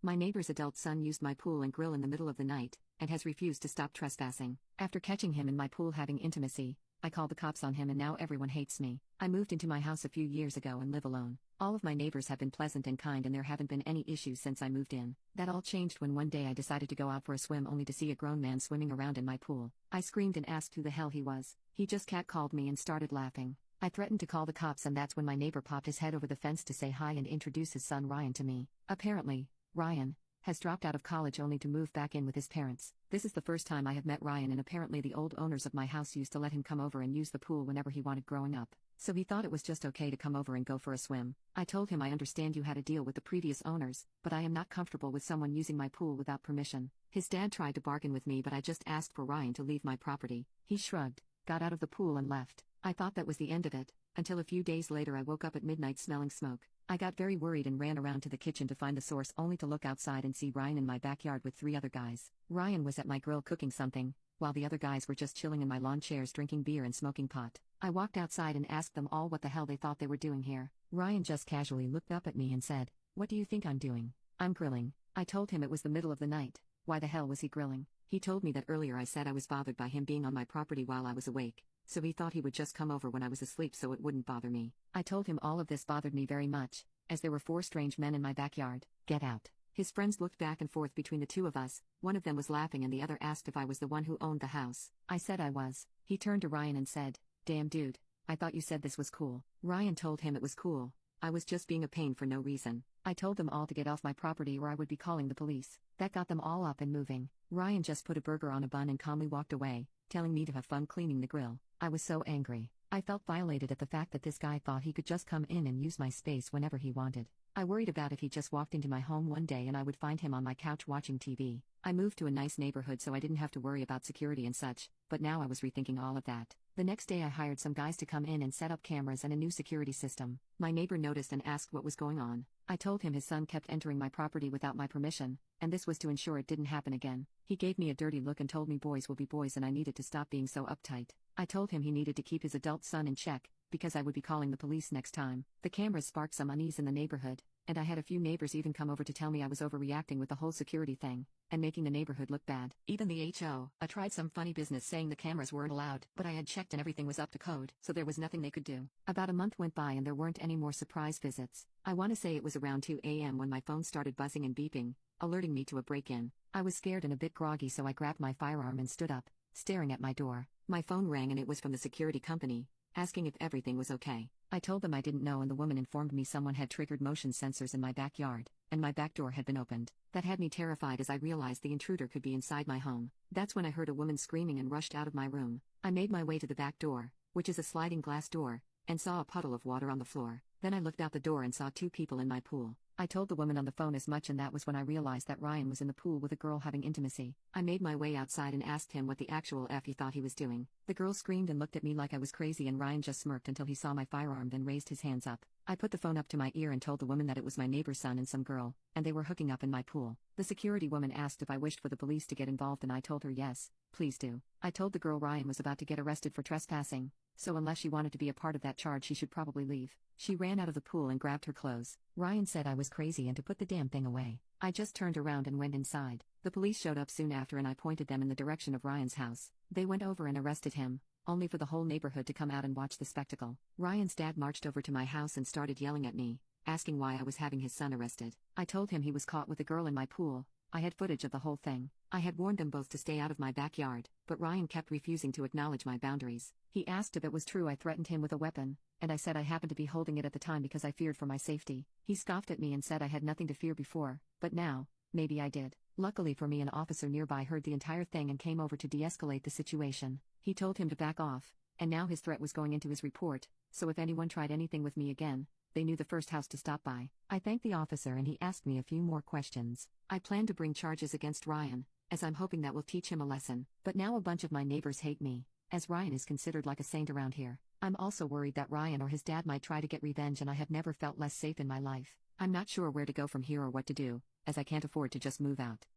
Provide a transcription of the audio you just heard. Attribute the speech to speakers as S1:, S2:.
S1: My neighbor's adult son used my pool and grill in the middle of the night, and has refused to stop trespassing. After catching him in my pool having intimacy, I called the cops on him and now everyone hates me. I moved into my house a few years ago and live alone. All of my neighbors have been pleasant and kind and there haven't been any issues since I moved in. That all changed when one day I decided to go out for a swim only to see a grown man swimming around in my pool. I screamed and asked who the hell he was. He just catcalled me and started laughing. I threatened to call the cops and that's when my neighbor popped his head over the fence to say hi and introduce his son Ryan to me. Apparently, Ryan has dropped out of college only to move back in with his parents. This is the first time I have met Ryan and apparently the old owners of my house used to let him come over and use the pool whenever he wanted growing up. So he thought it was just okay to come over and go for a swim. I told him I understand you had a deal with the previous owners, but I am not comfortable with someone using my pool without permission. His dad tried to bargain with me but I just asked for Ryan to leave my property. He shrugged, got out of the pool and left. I thought that was the end of it, until a few days later I woke up at midnight smelling smoke. I got very worried and ran around to the kitchen to find the source only to look outside and see Ryan in my backyard with 3 other guys. Ryan was at my grill cooking something, while the other guys were just chilling in my lawn chairs drinking beer and smoking pot. I walked outside and asked them all what the hell they thought they were doing here. Ryan just casually looked up at me and said, "What do you think I'm doing?" "I'm grilling." I told him it was the middle of the night. Why the hell was he grilling? He told me that earlier I said I was bothered by him being on my property while I was awake, so he thought he would just come over when I was asleep so it wouldn't bother me. I told him all of this bothered me very much, as there were 4 strange men in my backyard. "Get out." His friends looked back and forth between the two of us, one of them was laughing and the other asked if I was the one who owned the house. I said I was. He turned to Ryan and said, "Damn dude, I thought you said this was cool." Ryan told him it was cool. I was just being a pain for no reason. I told them all to get off my property or I would be calling the police. That got them all up and moving. Ryan just put a burger on a bun and calmly walked away, telling me to have fun cleaning the grill. I was so angry. I felt violated at the fact that this guy thought he could just come in and use my space whenever he wanted. I worried about if he just walked into my home one day and I would find him on my couch watching TV. I moved to a nice neighborhood so I didn't have to worry about security and such, but now I was rethinking all of that. The next day I hired some guys to come in and set up cameras and a new security system. My neighbor noticed and asked what was going on. I told him his son kept entering my property without my permission, and this was to ensure it didn't happen again. He gave me a dirty look and told me boys will be boys and I needed to stop being so uptight. I told him he needed to keep his adult son in check, because I would be calling the police next time. The cameras sparked some unease in the neighborhood, and I had a few neighbors even come over to tell me I was overreacting with the whole security thing, and making the neighborhood look bad. Even the HO tried some funny business saying the cameras weren't allowed, but I had checked and everything was up to code, so there was nothing they could do. About a month went by and there weren't any more surprise visits. I want to say it was around 2 a.m. when my phone started buzzing and beeping, alerting me to a break-in. I was scared and a bit groggy so I grabbed my firearm and stood up, staring at my door. My phone rang and it was from the security company, asking if everything was okay. I told them I didn't know and the woman informed me someone had triggered motion sensors in my backyard, and my back door had been opened. That had me terrified as I realized the intruder could be inside my home. That's when I heard a woman screaming and rushed out of my room. I made my way to the back door, which is a sliding glass door, and saw a puddle of water on the floor. Then I looked out the door and saw 2 people in my pool. I told the woman on the phone as much and that was when I realized that Ryan was in the pool with a girl having intimacy. I made my way outside and asked him what the actual F he thought he was doing. The girl screamed and looked at me like I was crazy and Ryan just smirked until he saw my firearm then raised his hands up. I put the phone up to my ear and told the woman that it was my neighbor's son and some girl, and they were hooking up in my pool. The security woman asked if I wished for the police to get involved and I told her yes, please do. I told the girl Ryan was about to get arrested for trespassing, so unless she wanted to be a part of that charge she should probably leave. She ran out of the pool and grabbed her clothes. Ryan said I was crazy and to put the damn thing away. I just turned around and went inside. The police showed up soon after and I pointed them in the direction of Ryan's house. They went over and arrested him, only for the whole neighborhood to come out and watch the spectacle. Ryan's dad marched over to my house and started yelling at me, asking why I was having his son arrested. I told him he was caught with a girl in my pool. I had footage of the whole thing. I had warned them both to stay out of my backyard, but Ryan kept refusing to acknowledge my boundaries. He asked if it was true I threatened him with a weapon, and I said I happened to be holding it at the time because I feared for my safety. He scoffed at me and said I had nothing to fear before, but now, maybe I did. Luckily for me, an officer nearby heard the entire thing and came over to de-escalate the situation. He told him to back off, and now his threat was going into his report, so if anyone tried anything with me again, they knew the first house to stop by. I thanked the officer and he asked me a few more questions. I plan to bring charges against Ryan, as I'm hoping that will teach him a lesson, but now a bunch of my neighbors hate me, as Ryan is considered like a saint around here. I'm also worried that Ryan or his dad might try to get revenge and I have never felt less safe in my life. I'm not sure where to go from here or what to do, as I can't afford to just move out.